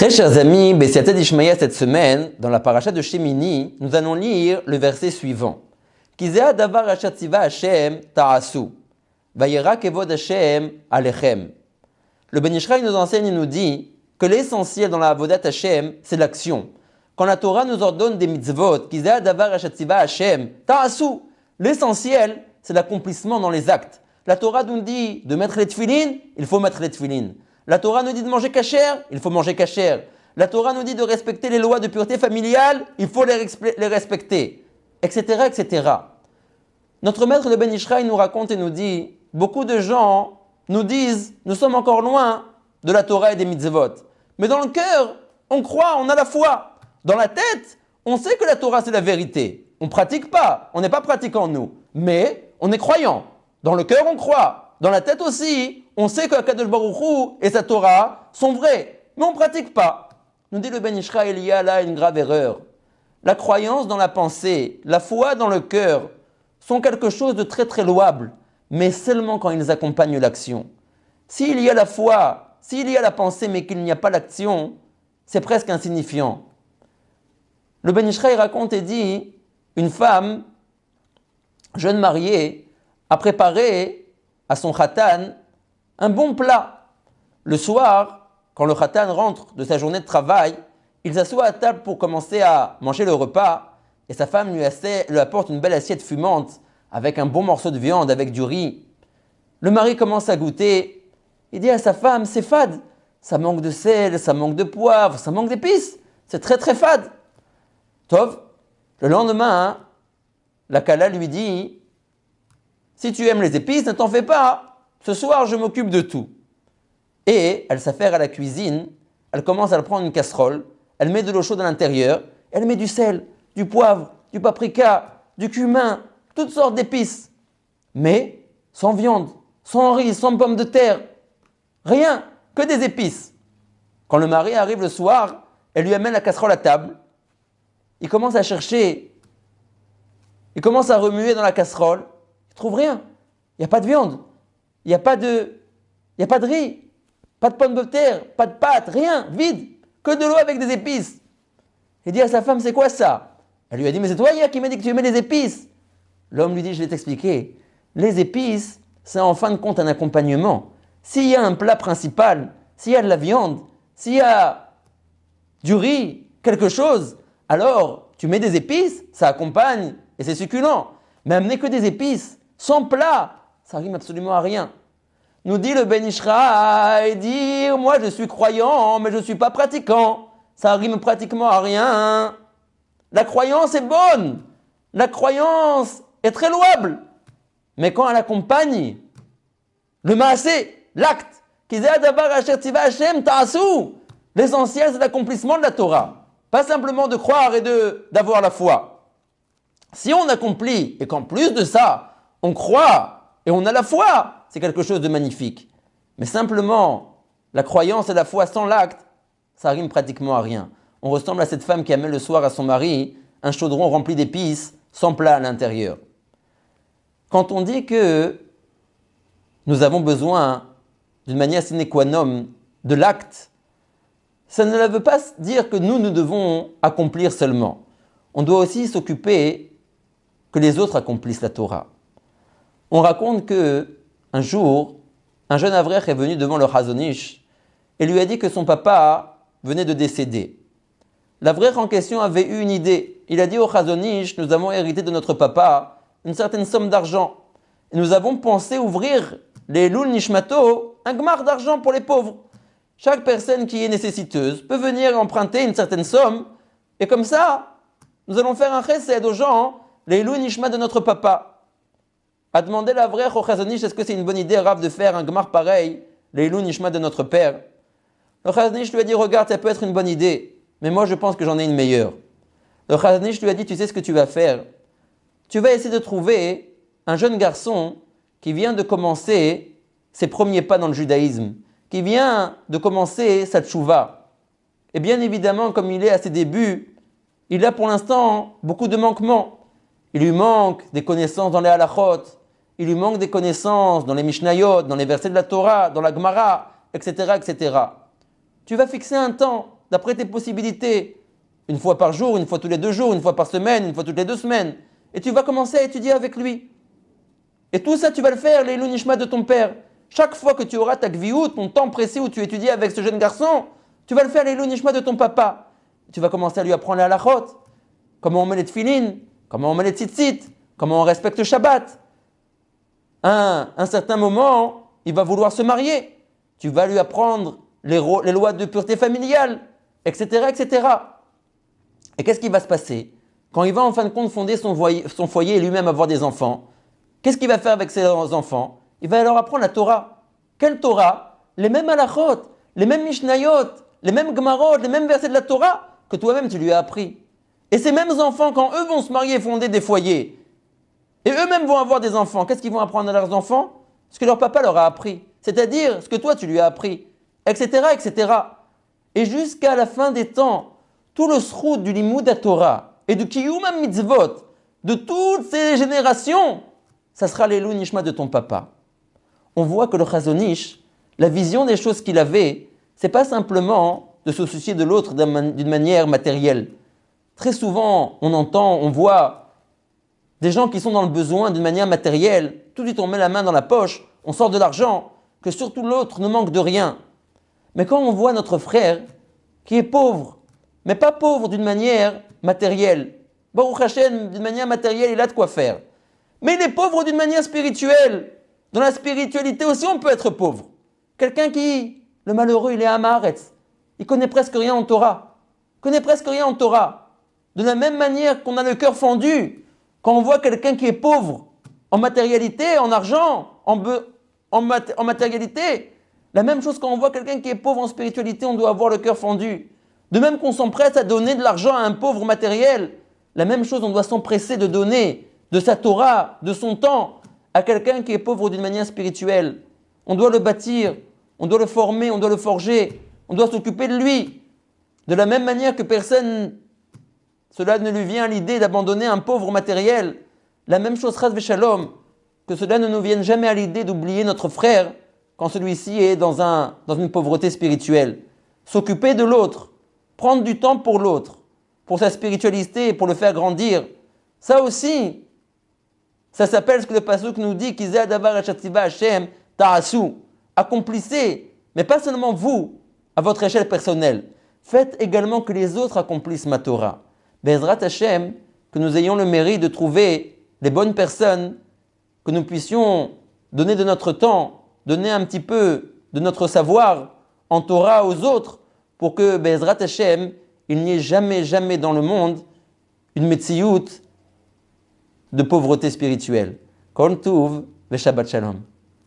Très chers amis, Bessiata d'Ishmaïa cette semaine, dans la paracha de Shemini, nous allons lire le verset suivant. Kizea davar ashatziva Hashem ta'asu, vayera kevod Hashem alechem. Le Ben Ishraï nous enseigne et nous dit que l'essentiel dans la avodat Hashem, c'est l'action. Quand la Torah nous ordonne des mitzvot, Kizea davar ashatziva Hashem ta'asu, l'essentiel, c'est l'accomplissement dans les actes. La Torah nous dit de mettre les tefilines, il faut mettre les tefilines. La Torah nous dit de manger kasher, il faut manger kasher. La Torah nous dit de respecter les lois de pureté familiale, il faut les respecter, etc., etc. Notre maître le Ben Ishraï nous raconte et nous dit, beaucoup de gens nous disent, nous sommes encore loin de la Torah et des mitzvot. Mais dans le cœur, on croit, on a la foi. Dans la tête, on sait que la Torah c'est la vérité. On ne pratique pas, on n'est pas pratiquant nous, mais on est croyant. Dans le cœur, on croit. Dans la tête aussi, on sait que Akadosh Baruch Hu et sa Torah sont vrais, mais on ne pratique pas. Nous dit le Ben Ishraï, il y a là une grave erreur. La croyance dans la pensée, la foi dans le cœur sont quelque chose de très très louable, mais seulement quand ils accompagnent l'action. S'il y a la foi, s'il y a la pensée, mais qu'il n'y a pas l'action, c'est presque insignifiant. Le Ben Ishraï raconte et dit, une femme, jeune mariée, a préparé à son khatan un bon plat. Le soir, quand le khatan rentre de sa journée de travail, il s'assoit à table pour commencer à manger le repas et sa femme lui apporte une belle assiette fumante avec un bon morceau de viande, avec du riz. Le mari commence à goûter. Il dit à sa femme, c'est fade. Ça manque de sel, ça manque de poivre, ça manque d'épices. C'est très très fade. Tov, le lendemain, la Kala lui dit, si tu aimes les épices, ne t'en fais pas. Ce soir, je m'occupe de tout. Et elle s'affaire à la cuisine. Elle commence à prendre une casserole. Elle met de l'eau chaude à l'intérieur. Elle met du sel, du poivre, du paprika, du cumin, toutes sortes d'épices. Mais sans viande, sans riz, sans pommes de terre. Rien, que des épices. Quand le mari arrive le soir, elle lui amène la casserole à table. Il commence à chercher. Il commence à remuer dans la casserole. Il ne trouve rien. Il n'y a pas de viande. Il n'y a pas de riz. Pas de pommes de terre. Pas de pâtes. Rien. Vide. Que de l'eau avec des épices. Il dit à sa femme, c'est quoi ça? Elle lui a dit, mais c'est toi hier qui m'a dit que tu mets des épices. L'homme lui dit, je vais t'expliquer. Les épices, c'est en fin de compte un accompagnement. S'il y a un plat principal, s'il y a de la viande, s'il y a du riz, quelque chose, alors tu mets des épices, ça accompagne et c'est succulent. Mais amener que des épices, sans plat, ça rime absolument à rien. Nous dit le Ben Ishraï, dire moi je suis croyant, mais je ne suis pas pratiquant. Ça rime pratiquement à rien. La croyance est bonne, la croyance est très louable. Mais quand elle accompagne le maasé, l'acte, l'essentiel c'est l'accomplissement de la Torah. Pas simplement de croire et d'avoir la foi. Si on accomplit et qu'en plus de ça, on croit et on a la foi, c'est quelque chose de magnifique. Mais simplement, la croyance et la foi sans l'acte, ça rime pratiquement à rien. On ressemble à cette femme qui amène le soir à son mari un chaudron rempli d'épices sans plat à l'intérieur. Quand on dit que nous avons besoin d'une manière sine qua non de l'acte, ça ne veut pas dire que nous devons accomplir seulement. On doit aussi s'occuper que les autres accomplissent la Torah. On raconte que un jour, un jeune Avrech est venu devant le Chazon Ish et lui a dit que son papa venait de décéder. L'Avrech en question avait eu une idée. Il a dit au Chazon Ish, nous avons hérité de notre papa une certaine somme d'argent. Et nous avons pensé ouvrir les Lul Nishmato, un gmar d'argent pour les pauvres. Chaque personne qui est nécessiteuse peut venir emprunter une certaine somme et comme ça, nous allons faire un chesed aux gens, les Lul Nishma de notre papa. A demandé l'Avrech au Chazon Ish, est-ce que c'est une bonne idée, Rav, de faire un gmar pareil, les Lul Nishma de notre père? Le Chazon Ish lui a dit, regarde, ça peut être une bonne idée, mais moi je pense que j'en ai une meilleure. Le Chazon Ish lui a dit, tu sais ce que tu vas faire? Tu vas essayer de trouver un jeune garçon qui vient de commencer ses premiers pas dans le judaïsme, qui vient de commencer sa tchouva. Et bien évidemment, comme il est à ses débuts, il a pour l'instant beaucoup de manquements. Il lui manque des connaissances dans les halachot, il lui manque des connaissances dans les mishnayot, dans les versets de la Torah, dans la Gemara, etc., etc. Tu vas fixer un temps d'après tes possibilités, une fois par jour, une fois tous les 2 jours, une fois par semaine, une fois toutes les 2 semaines. Et tu vas commencer à étudier avec lui. Et tout ça, tu vas le faire, les Nishma de ton père. Chaque fois que tu auras ta gviout, ton temps précis où tu étudies avec ce jeune garçon, tu vas le faire, les Nishma de ton papa. Tu vas commencer à lui apprendre la halachot, comment on met les tefilin, comment on met les tzitzit, comment on respecte le Shabbat. À un certain moment, il va vouloir se marier. Tu vas lui apprendre les lois de pureté familiale, etc., etc. Et qu'est-ce qui va se passer quand il va en fin de compte fonder son foyer et lui-même avoir des enfants? Qu'est-ce qu'il va faire avec ses enfants? Il va leur apprendre la Torah. Quelle Torah? Les mêmes halachot, les mêmes mishnayot, les mêmes gemarot, les mêmes versets de la Torah que toi-même tu lui as appris. Et ces mêmes enfants, quand eux vont se marier et fonder des foyers, et eux-mêmes vont avoir des enfants, qu'est-ce qu'ils vont apprendre à leurs enfants? Ce que leur papa leur a appris. C'est-à-dire ce que toi tu lui as appris, etc., etc. Et jusqu'à la fin des temps, tout le sroud du limud à Torah et du kiyum mitzvot de toutes ces générations, ça sera les nishma de ton papa. On voit que le Chazon Ish, la vision des choses qu'il avait, c'est pas simplement de se soucier de l'autre d'une manière matérielle. Très souvent, on entend, on voit des gens qui sont dans le besoin d'une manière matérielle. Tout de suite, on met la main dans la poche, on sort de l'argent, que surtout l'autre ne manque de rien. Mais quand on voit notre frère qui est pauvre, mais pas pauvre d'une manière matérielle, Baruch Hashem, d'une manière matérielle, il a de quoi faire. Mais il est pauvre d'une manière spirituelle. Dans la spiritualité aussi, on peut être pauvre. Quelqu'un qui, le malheureux, il est à Maaretz. Il connaît presque rien en Torah. Il connaît presque rien en Torah. De la même manière qu'on a le cœur fendu, quand on voit quelqu'un qui est pauvre, en matérialité, en argent, en matérialité, la même chose quand on voit quelqu'un qui est pauvre en spiritualité, on doit avoir le cœur fendu. De même qu'on s'empresse à donner de l'argent à un pauvre matériel, la même chose on doit s'empresser de donner de sa Torah, de son temps, à quelqu'un qui est pauvre d'une manière spirituelle. On doit le bâtir, on doit le former, on doit le forger, on doit s'occuper de lui. De la même manière que personne, cela ne lui vient à l'idée d'abandonner un pauvre matériel, la même chose, Chas v'Shalom, que cela ne nous vienne jamais à l'idée d'oublier notre frère quand celui-ci est dans une pauvreté spirituelle. S'occuper de l'autre, prendre du temps pour l'autre, pour sa spiritualité, pour le faire grandir, ça aussi, ça s'appelle ce que le pasuk nous dit, Kizeh adavar hashatziva Hashem ta'asu. Accomplissez, mais pas seulement vous, à votre échelle personnelle. Faites également que les autres accomplissent ma Torah. Bezrat Hashem, que nous ayons le mérite de trouver les bonnes personnes, que nous puissions donner de notre temps, donner un petit peu de notre savoir en Torah aux autres, pour que Bezrat Hashem, il n'y ait jamais, jamais dans le monde une metziyut de pauvreté spirituelle. Kol Tuv ve Shabbat Shalom.